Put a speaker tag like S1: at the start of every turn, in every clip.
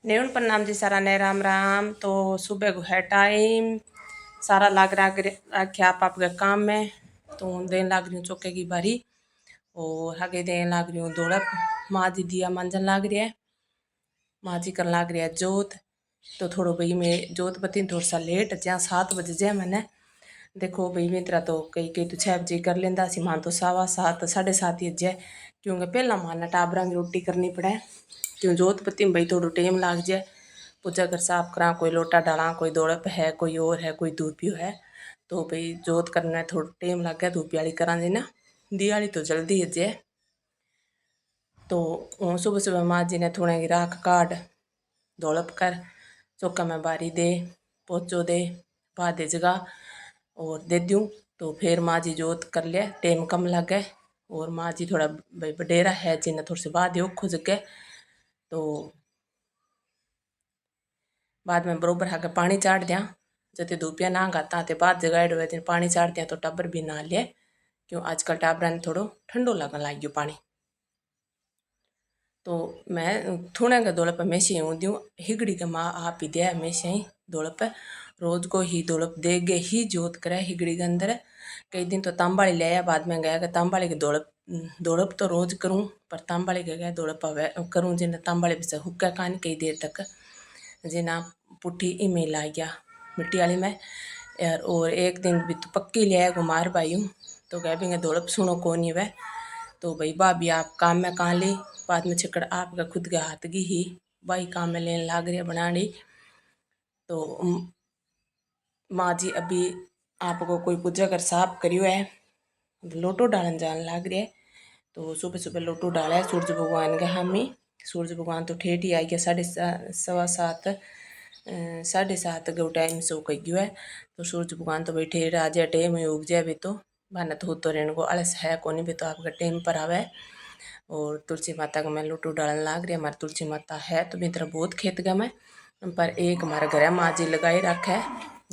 S1: नेउन प्रणाम जी सारा ने राम राम। तो सुबह को है टाइम, सारा लाग रखे आप के काम में। तो देन लाग रही हूँ चौके की बारी और आगे देन लाग रही हूँ दौड़प। माँ जी दिया मांजन लाग रही है, माँ जी कर लाग रही है जोत। तो थोड़ो भाई मैं जोत बती थोड़ा सा लेट जहाँ 7 बजे जाए मैंने। देखो भाई मित्रा तो कई कई तो 6 बजे कर लेंदा सी, मान तो 7:15 7:30 ही जाए, क्योंकि पहला माना टाबरा की रोटी करनी पड़े। क्यों जोत पत्ती में भाई थोड़ा टाइम लाग जाए, पूजा घर साफ करा, कोई लोटा डाला, कोई दौड़प है, कोई और है, कोई धूपियो है। तो भाई जोत करना थोड़ा टाइम लग गया, धूपी वाली करा जी ना, दिवाली तो जल्दी है जे। तो सुबह सुबह माँ जी ने थोड़े की राख काट दौड़प कर चौका में बारी दे, पोचो दे, भादे जगा और दे दूँ। तो फिर माँ जी जोत कर ले, टाइम कम लगे। और माँ जी थोड़ा भाई बडेरा है जिन्हें थोड़ी सी बाद हो जगे। तो बाद में बरोबर आके पानी चाड़ दिया, जते धूपिया ना गाता ते बाद जगाड़ हुए दिन पानी चाड़ दिया तो टब्बर भी ना लिया। क्यों आजकल टाबरा ने थोड़ो ठंडो लगन लग गयो पानी। तो मैं थोड़ा का दौड़ पर हमेशा ही दूँ, हिगड़ी के माँ आप ही दे हमेशा ही दौड़ पर, रोज को ही दौड़ देगे ही जोत करे हिगड़ी के अंदर। कई दिन तो तांबाड़ी ले आया, बाद में गया तांबाड़ी के दौड़प तो रोज करूँ, पर तांबाड़ी के गया दौड़प करूँ जिन्हें तांबाड़ी से हुक्का कान कई देर तक जिना पुट्ठी इमें ला गया मिट्टी वाली में यार। और एक दिन भी तो पक्की लिया घुमार भाई हूँ, तो कह भी दौड़प सुनो कौन ही वह। तो भाई भाभी आप काम में कहाँ ली, बाद में छिकड़ आपका खुद के हाथ की ही भाई काम में लेने लाग रही है बनानी। तो माँ जी अभी आपको कोई पूजा कर साफ करियो है, लोटो डालन जान लाग रही है। तो सुबह सुबह लोटो डाला है सूरज भगवान का हामी। सूरज भगवान तो ठेठ ही आई गया, 7:15 के टाइम से कही गयो है। तो सूरज भगवान तो भाई ठेठ आ जाए, टाइम ही उग जाए भी तो बना तो होतो रहने को आलस है कोनी भी, तो आपका टाइम पर आवे। और तुलसी माता का मैं लोटो डालन लाग रही है। हमारी तुलसी माता है तो मेरी तरह बहुत खेत गया मैं, पर एक हमारे घर माँ जी लगाई रखा है,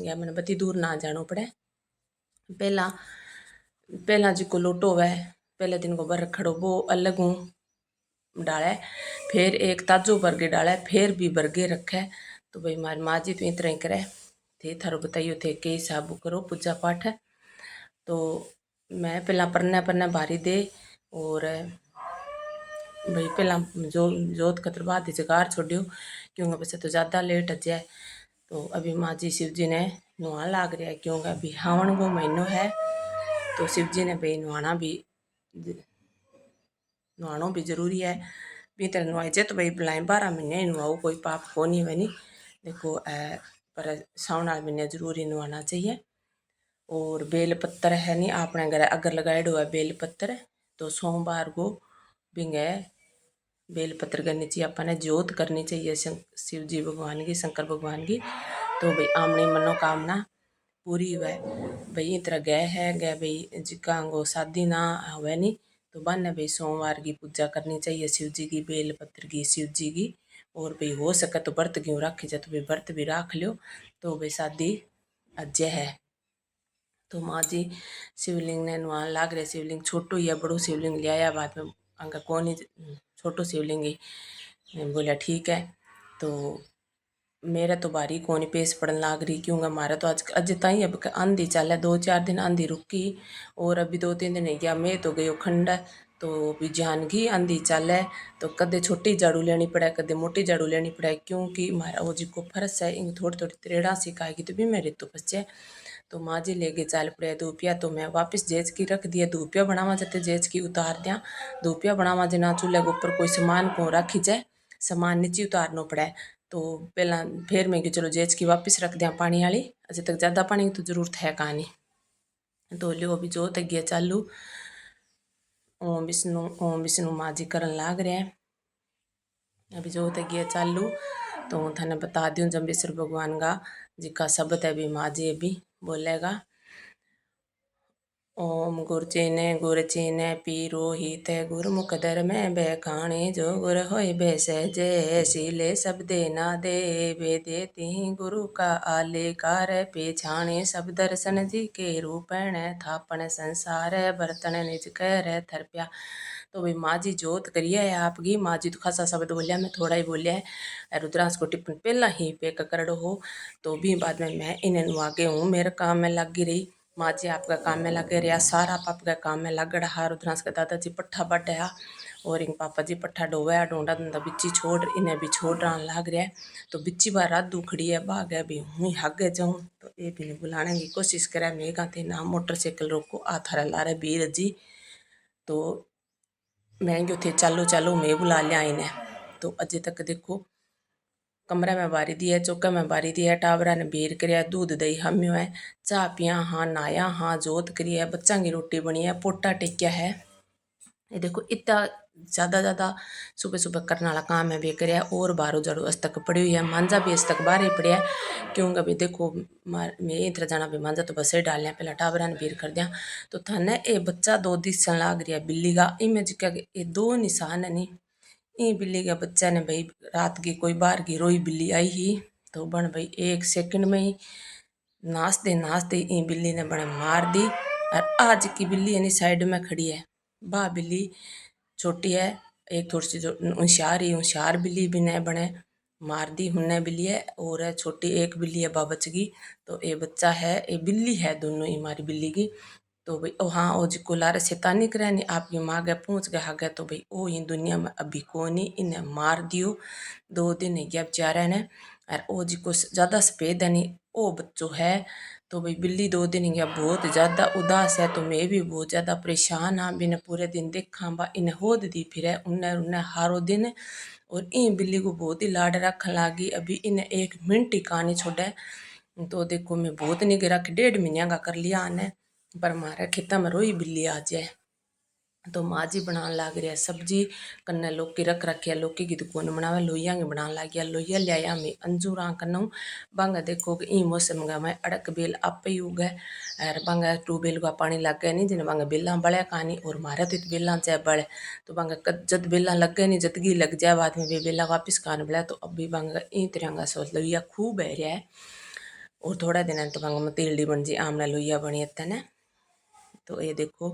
S1: या मैंने बती दूर ना जाना पड़े। पहला पहला जी को लोटो है, पहले दिन को बर खड़ो वो अलग हूँ डाले, फिर एक ताजो बरगे डाले, फिर भी बरगे रखे। तो भाई हमारी माँ जी तो इतना ही करे थे, थारो बताइयो थे के हिसाब करो पूजा पाठ। तो मैं पहला परने परने भारी दे और भाई पहला जो जोत खतर बाद जगार छोड़ियो, क्योंकि वैसे तो ज़्यादा लेट जाए। तो अभी माँ जी शिव जी ने नुआ लाग रहा है, क्योंकि अभी हावन को महीनों है। तो शिव जी ने भाई नुआनो भी जरूरी है। भीतर नुआई जे तो भाई बुलाए 12 महीने नुआओ, कोई पाप को नहीं है नहीं। देखो पर सावन वाले महीने जरूरी नुआना चाहिए। और बेल पत्तर है नहीं अपने घर अगर लगाएडो है बेल पत्तर, तो सोमवार को बिंगे बेल पत्र करनी चाहिए, अपने जोत करनी चाहिए शिव जी भगवान की, शंकर भगवान की। तो भाई आमनी मनोकामना पूरी हुआ। भाई इतना गए है गए भाई जिका को शादी ना हुए नहीं, तो बन भाई सोमवार की पूजा करनी चाहिए शिव जी की, बेल पत्र की, शिव जी की। और भाई हो सके तो व्रत क्यों रखी जाए, तो भाई व्रत भी रख लियो। तो भाई शादी अजय है। तो माँ जी शिवलिंग ने नुआन लाग रहे, शिवलिंग छोटो ही है, बड़ो शिवलिंग ले आया बाद में अंका कौन ही छोटो शिवलिंग ही। मैं बोला ठीक है। तो मेरा तो बारी कौन ही पेस पड़न लाग रही, क्योंकि हमारा तो आज अज ताई अब आंधी चल है, 2-4 दिन आंधी रुकी और अभी 2-3 दिन ही गया मैं तो गयो खंड। तो भी जान की आंधी चल है, तो कदे छोटी झाड़ू लेनी पड़े, कदे मोटी झाड़ू लेनी पड़े, क्योंकि हमारा वो जी को फर्श है इन थोड़ी थोड़ी त्रेड़ा सिखाएगी तो भी मेरे तो बच्चे। तो माँ जी लेके चल पड़े धूपिया, तो मैं वापस जेज की रख दिया, धूपिया बनावा जाते जेज की उतार दिया। धूपिया बनावा जना चूल्हे के ऊपर कोई सामान को रखी जाए, सामान नीचे उतारना पड़े। तो पहला फिर मैं कि चलो जेज की वापस रख दिया पानी वाली, अजय तक ज़्यादा पानी की तो जरूरत है कहानी। तो लियो अभी जो तक गया चालू ओम विष्णु माँ जी करन लाग रहे हैं। अभी जो तक गया चालू तो थाने बता दूँ जम्बेश्वर भगवान का जिका शब्द है अभी माँ जी अभी बोलेगा। ओम गुरचीने पीरो हित गुरमुख धर में बैखाणे, जो गुर होय बैसहजे सीले शब्दे ना दे वेदे ती गुरु का आलेकार पेछाणे, सब दर्शन जी के रूपण थापण संसार बर्तन निज कर थरप्या। तो भाई माँ जी जोत करिए है आपकी। माँ जी तो खासा शब्द बोलिया, मैं थोड़ा ही बोलिया है। रुद्रांश को टिप्पण पहला ही पे कर हो, तो भी बाद में मैं इन्हें आगे हूँ, मेरे काम में लगी रही। माँ जी आपका काम में लगे रहा, सारा पाप का काम में लग रहा। रुद्रांश का दादाजी पट्ठा बढ़ाया और इन पापा जी पट्ठा डोया, डोंडा धंधा बिच्ची छोड़, इन्हें भी छोड़ रहा लाग रहा है। तो बिच्ची बार राधू खड़ी है, भाग है भी हूँ हगे जाऊँ, तो ये भी बुलाने की कोशिश करे। मैं कहते ना मोटरसाइकिल रोको, आ थारा ला रहे बीर जी। तो मैं जो थे चलो चलो मैं बुला लिया इन्हें। तो अजय तक देखो कमरा में बारी दी है, चौका में बारी दी है, टाबरा ने बेर कर दूध दही हम्यो है, चाह पिया हाँ, नाया हाँ, जोत करी है, बच्चा की रोटी बनी है, पोटा टेक्या है। ये देखो इतना ज़्यादा सुबह सुबह करने वाला काम है वे कर। और बारो जड़ो अस्तक पड़ी हुई है, मांझा भी अस्तक बाहर ही पड़िया है। क्योंकि अभी देखो मैं इधर जाना भी मांझा तो बस ही डाल लिया, पहले टाबरा ने बेर कर दिया। तो थाने ये बच्चा दो दिसन लाग रहा है बिल्ली का, इमें जिका ये दो निशान है नी। ये बिल्ली का बच्चा ने भाई रात की कोई बाहर की रोई बिल्ली आई ही, तो बन भाई 1 सेकंड में ही नाचते ये बिल्ली ने बने मार दी। और आज की बिल्ली यानी साइड में खड़ी है, बा बिल्ली छोटी है, एक थोड़ी सी जो होशियार बिल्ली भी ने बने मार दी हुन्ने बिल्ली है। और छोटी एक बिल्ली है बा बच गई। तो ये बच्चा है, ये बिल्ली है दोनों ही हमारी बिल्ली की। तो भाई ओ हाँ, ओ जिको लारे शैतानी करे नहीं आपकी माँ गए पूछ गए हागे, तो भाई ओ ये दुनिया में अभी को नहीं, इन्हें मार दियो 2 दिन गया बेचारे ने। और ओ जिको ज़्यादा सफेद है नहीं ओ बच्चों है। तो भाई बिल्ली 2 दिन गया बहुत ज़्यादा उदास है, तो मैं भी बहुत ज़्यादा परेशान हाँ। बिना पूरे दिन देखा बा इन्हें होद दी फिर उन्हें उन्हें हारो दिन। और इन बिल्ली को बहुत ही लाड रखन लागी, अभी इन्हें 1 मिनट ही कहानी छोड़े। तो देखो मैं बहुत निगरा के 1.5 महीने का कर लिया आने, पर हमारे खेता में रोई बिल्ली आ जाए। तो माँ जी बनाने लग रही है सब्जी, कन्ने लौकी रख रखी है, लौकी की तो कौन बनावे, लोहिया की बनाने लग गया। लोहिया लिया मैं अंजूरा कन्नू बांगा देखो कि ई मौसम का मैं अड़क बेल आप ही उगे। और बांगा ट्यूबवेल का पानी लग गया नहीं, जिन्हें बांगा बेला बड़े कहानी और मारे तो बेला चाहे बड़े। तो बांगा जद बेला लग गए नहीं, जदगी लग जाए बाद में बेला वापिस कान बड़ा। तो अभी बांगा ई तरह सोच लोहिया खूब बह रहा है। और थोड़ा दिन तो बांगा तेलडी बन जी आमना लोहिया बनी इतने। तो ये देखो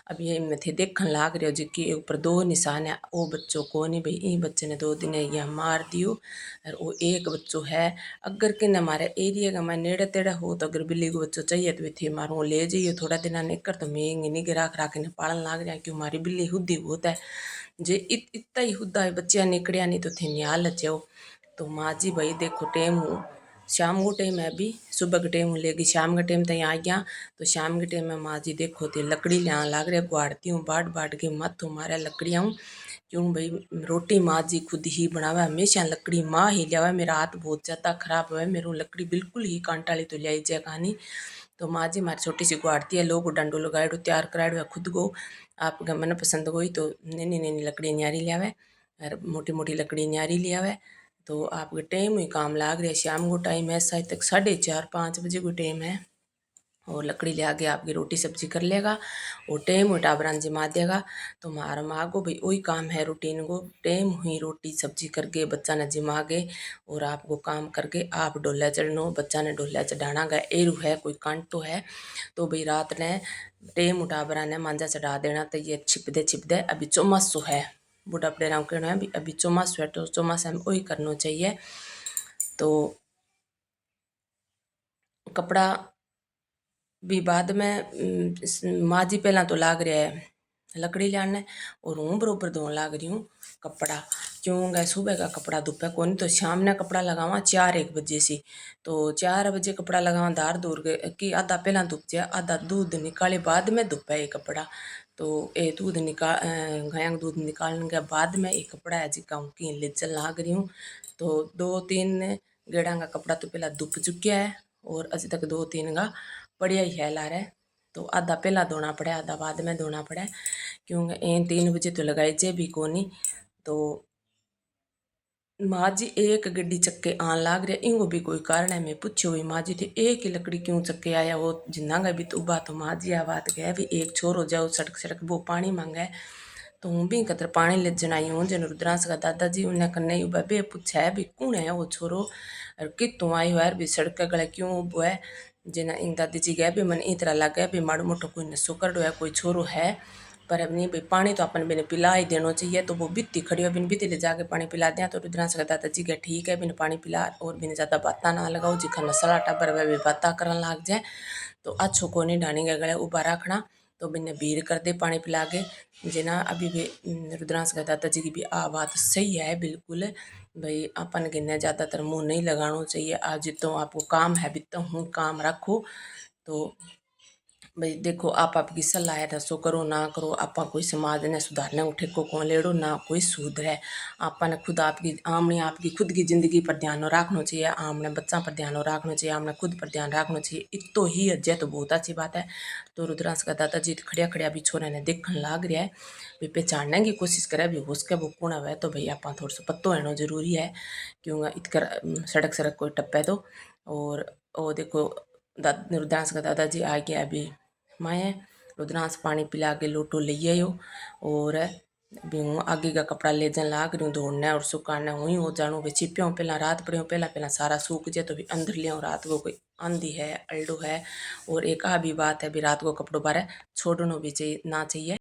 S1: अब ये थे देखन लाग रहे हो जी कि ऊपर 2 निशान है, वो बच्चों को नहीं भाई ई बच्चे ने 2 दिन यह मार दियो। और वो एक बच्चों है, अगर किन हमारे एरिया का मैं नेड़े तेड़े हो तो अगर बिल्ली को बच्चों चाहिए तो थे मारो ले जाइए थोड़ा दिन निकर। तो मैं नहीं गिरा राख ने पालन लाग रहा क्यों हमारी बिल्ली हुद्दी बहुत है, जे इतना ही हुद्दा है बच्चिया निकलिया नहीं तो थे न्याल लचो। तो माँ जी भाई देखो टेम हूँ शाम को टाइम है, अभी सुबह के टाइम लेगी शाम के टाइम तक आ गया। तो शाम के टाइम में माँ जी देखो थे लकड़ी लिया लाग रहे, गुआड़ती हूँ बाट के मत हमारे लकड़ियाँ हूँ। क्यों भाई रोटी माँ जी खुद ही बनावे, हमेशा लकड़ी माँ ही लिया। मेरा हाथ बहुत ज़्यादा खराब है, मेरू लकड़ी बिल्कुल ही कांटाली तो लियाई जाए कहानी। तो माँ जी हमारी छोटी सी गुआड़ती है, लोग डंडो लगाड़ो तैयार कराड़ो है खुद को, आपका मन पसंद हुई तो नैनी नैनी लकड़ी न्यारी लियावे और मोटी मोटी लकड़ी न्यारी लियावे। तो आपके टाइम ही काम लाग रहा है, शाम को टाइम है शायद तक 4:30-5 बजे को टाइम है। और लकड़ी ले आके आपकी रोटी सब्जी कर लेगा और टाइम हो टाबरान जिमा देगा। तो हमारा माँ को भाई वही काम है रूटीन को, टाइम हुई रोटी सब्जी करके बच्चा ने जिमा गए और आपको काम करके आप डोला चढ़नो, बच्चा ने डोला चढ़ाना गया एरू है कोई कांटो है। तो भाई रात ने टाइम उठाबरा ने मांझा चढ़ा देना। तो ये छिपदे अभी चौमासो है, बुढ़ापड़े राव कहना है अभी चौमासो है, तो चौमासा में वही करना चाहिए। तो कपड़ा भी बाद में माँ जी पहला तो लाग रहा है लकड़ी लाने और हूँ बरोबर धोन लाग रही हूँ कपड़ा। क्यों गए सुबह का कपड़ा धुपे को नहीं, तो शाम ने कपड़ा लगावा 4-1 बजे से। तो 4 बजे कपड़ा लगावा धार दूर कि आधा पहला धुप जाए, आधा दूध निकाले बाद में धुपे ये कपड़ा। तो ये दूध निकाल गाय दूध निकालने के बाद में ये कपड़ा है जिका हूँ कि ले चल लाग रही हूँ। तो 2-3 गेड़ा का कपड़ा तो पहला धुप चुकिया है और अभी तक 2-3 का बढ़िया ही है ला रहा। तो आधा पहला धोना पड़े आधा बाद में धोना पड़े, क्योंकि 3 बजे तो लगाई जे भी कोनी। तो माँ जी एक गड्डी चक्के आन लाग रहे, इनको भी कोई कारण है। मैं पूछो हुई माँ जी थे एक ही लकड़ी क्यों चक्के आया, वो जिन्ना भी तो उबा। तो माँ जी आ बात गया भी एक छोर हो जाओ सड़क सड़क वो पानी मांगे। तो हूँ भी कतर पानी ले जनाई हूँ जिन रुद्रांश का दादाजी उन्हें कन्ने उबा बे पूछा है भी कौन है वो छोरो और कितों आई हुआ है भी सड़क गले क्यों उबो है। जिन्हें इन दादी जी गए भी मन ई तरह लग गया भी माड़ो मोटो कोई नशो कर है कोई छोरो है। पर अब नहीं भाई पानी तो अपन बिन पिला ही देना चाहिए। तो वो बित्ती खड़ी हो बिन बित्ती ले जाके पानी पिला दिया। तो रुद्रांश का दादाजी के ठीक है बिन पानी पिला और बिन ज़्यादा बाता ना लगाओ जिखा नसला टबर वह भी बाता करन लाग जाए तो अच्छो को नहीं डानी के गले ऊपर रखना। तो बिन भीड़ कर दे पानी पिला के जिना अभी भी रुद्रांश का दादाजी की भी आ बात सही है बिल्कुल भाई अपन गिने ज़्यादातर मुँह नहीं लगाना चाहिए। आज जितना आपको काम है बितना हूँ काम रखो। तो भाई देखो आप आपकी सलाह है दसो करो ना करो आपा कोई समाज ने सुधारने उठे को कौन लेड़ो ना कोई सुधरे। आपा ने खुद आपकी आमने आपकी खुद की जिंदगी पर ध्यान रखना चाहिए। आमने बच्चा पर ध्यान रखना चाहिए। आमने खुद पर ध्यान रखना चाहिए। इतो ही अजय तो बहुत अच्छी बात है। तो रुद्रांश का दादाजी खड़िया खड़िया भी छोरे ने देखने लाग रहा है भी पहचानने की कोशिश करे भी हो सके वो कौन है। तो भाई आप थोड़ा सा पत्तो रहना जरूरी है क्यों इतकर सड़क सड़क कोई टप्पे दो। और वो देखो रुद्रांश का दादाजी आ गया अभी मैं रुद्रांश पानी पिला के लोटो ले आयो और भी हूँ आगे का कपड़ा ले जान लाग रही हूँ दौड़ना और सुखाना हुई हो जानू भी छिप्या हूँ पहला रात पड़े हूँ पहला पहला सारा सूख जाए तो भी अंदर लिया रात को कोई आंधी है अल्डो है। और एक आ भी बात है भी रात को कपड़ों बारे छोड़ना भी चाहिए ना चाहिए।